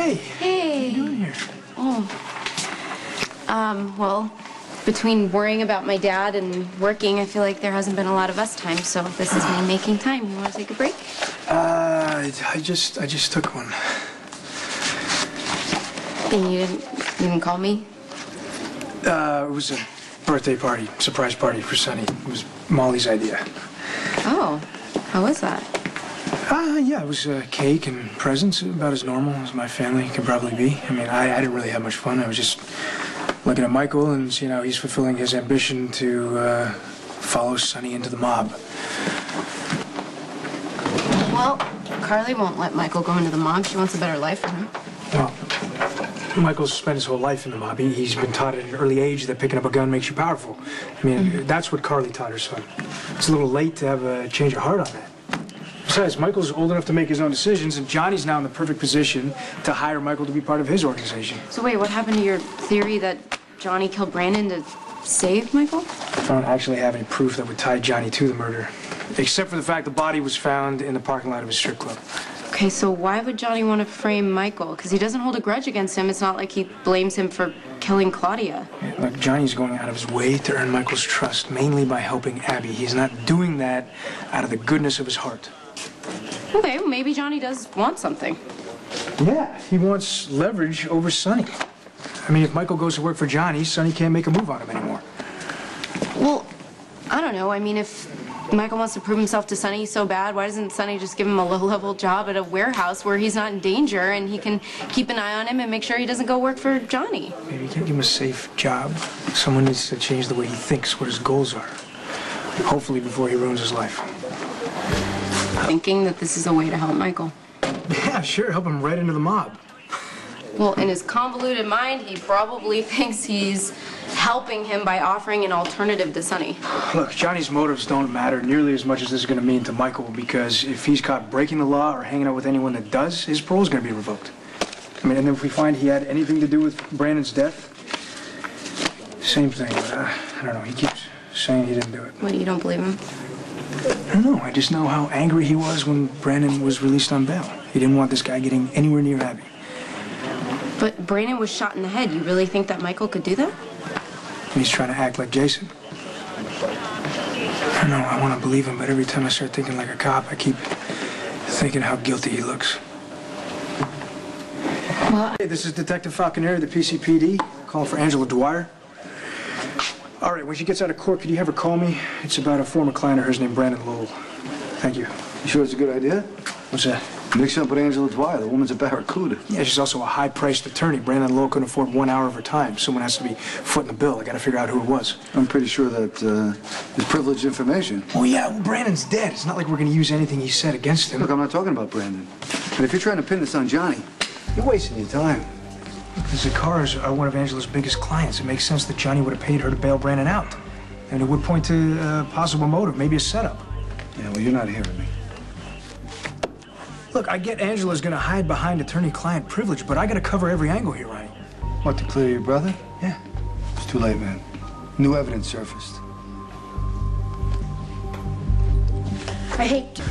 Hey. Hey. What are you doing here? Well, between worrying about my dad and working, I feel like there hasn't been a lot of us time, so this is me making time. You want to take a break? I just took one. And you didn't call me? It was a birthday party, surprise party for Sonny. It was Molly's idea. Oh, how was that? Yeah, it was cake and presents, about as normal as my family can probably be. I mean, I didn't really have much fun. I was just looking at Michael and seeing how he's fulfilling his ambition to follow Sonny into the mob. Well, Carly won't let Michael go into the mob. She wants a better life for him. Well, Michael's spent his whole life in the mob. He's been taught at an early age that picking up a gun makes you powerful. I mean, that's what Carly taught her son. It's a little late to have a change of heart on that. Besides, Michael's old enough to make his own decisions, and Johnny's now in the perfect position to hire Michael to be part of his organization. So wait, what happened to your theory that Johnny killed Brandon to save Michael? I don't actually have any proof that would tie Johnny to the murder, except for the fact the body was found in the parking lot of his strip club. Okay, so why would Johnny want to frame Michael? Because he doesn't hold a grudge against him. It's not like he blames him for killing Claudia. Yeah, look, Johnny's going out of his way to earn Michael's trust, mainly by helping Abby. He's not doing that out of the goodness of his heart. Okay, well, maybe Johnny does want something. Yeah, he wants leverage over Sonny. I mean, if Michael goes to work for Johnny, Sonny can't make a move on him anymore. Well, I don't know. I mean, if Michael wants to prove himself to Sonny so bad, why doesn't Sonny just give him a low-level job at a warehouse where he's not in danger and he can keep an eye on him and make sure he doesn't go work for Johnny? Maybe you can't give him a safe job. Someone needs to change the way he thinks, what his goals are. Hopefully before he ruins his life. Thinking that this is a way to help Michael. Yeah, sure, help him right into the mob. Well, in his convoluted mind, he probably thinks he's helping him by offering an alternative to Sonny. Look, Johnny's motives don't matter nearly as much as this is going to mean to Michael, because if he's caught breaking the law or hanging out with anyone that does, his parole's going to be revoked. I mean, and if we find he had anything to do with Brandon's death, same thing. But, I don't know, he keeps saying he didn't do it. What, you don't believe him? I don't know. I just know how angry he was when Brandon was released on bail. He didn't want this guy getting anywhere near Abby. But Brandon was shot in the head. You really think that Michael could do that? He's trying to act like Jason. I don't know. I want to believe him, but every time I start thinking like a cop, I keep thinking how guilty he looks. Well, Hey, this is Detective Falconeri of the PCPD. Calling for Angela Dwyer. All right, when she gets out of court, could you have her call me? It's about a former client of hers named Brandon Lulu. Thank you. You sure it's a good idea? What's that? Mix up with Angela Dwyer. The woman's a barracuda. Yeah, she's also a high-priced attorney. Brandon Lowell couldn't afford 1 hour of her time. Someone has to be footing the bill. I gotta figure out who it was. I'm pretty sure that is privileged information. Oh, yeah, well, Brandon's dead. It's not like we're gonna use anything he said against him. Look, I'm not talking about Brandon. But if you're trying to pin this on Johnny, you're wasting your time. The Zakars are one of Angela's biggest clients. It makes sense that Johnny would have paid her to bail Brandon out. And it would point to a possible motive, maybe a setup. Yeah, well, you're not hearing me. Look, I get Angela's gonna hide behind attorney-client privilege, but I gotta cover every angle here, Ronnie. What, to clear your brother? Yeah. It's too late, man. New evidence surfaced. I hate...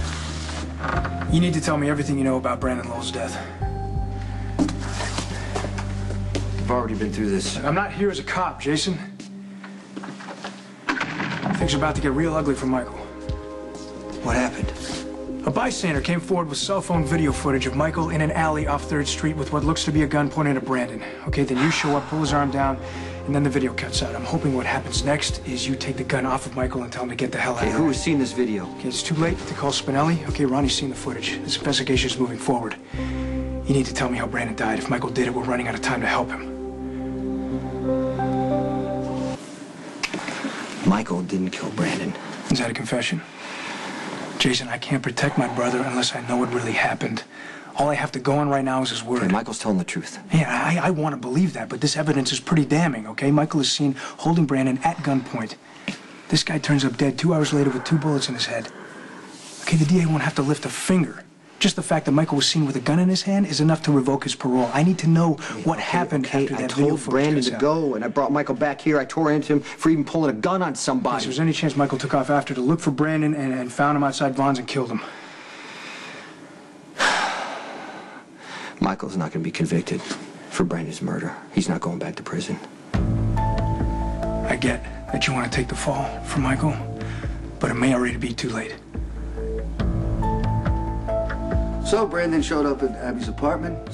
You need to tell me everything you know about Brandon Lowell's death. I've already been through this. I'm not here as a cop, Jason. Things are about to get real ugly for Michael. What happened? A bystander came forward with cell phone video footage of Michael in an alley off 3rd Street with what looks to be a gun pointed at Brandon. Okay, then you show up, pull his arm down, and then the video cuts out. I'm hoping what happens next is you take the gun off of Michael and tell him to get the hell out of Okay, there. who has seen this video? Okay, it's too late to call Spinelli. Okay, Ronnie's seen the footage. This investigation is moving forward. You need to tell me how Brandon died. If Michael did it, we're running out of time to help him. Michael didn't kill Brandon. Is that a confession? Jason, I can't protect my brother unless I know what really happened. All I have to go on right now is his word. Okay, Michael's telling the truth. Yeah, I want to believe that, but this evidence is pretty damning, okay? Michael is seen holding Brandon at gunpoint. This guy turns up dead 2 hours later with 2 bullets in his head. Okay, the DA won't have to lift a finger. Just the fact that Michael was seen with a gun in his hand is enough to revoke his parole. I need to know what happened after that video I told Brandon to out. go, and I brought Michael back here. I tore into him for even pulling a gun on somebody. If there's any chance Michael took off after to look for Brandon and found him outside Vaughn's and killed him. Michael Michael's not going to be convicted for Brandon's murder. He's not going back to prison. I get that you want to take the fall for Michael, but it may already be too late. So Brandon showed up at Abby's apartment.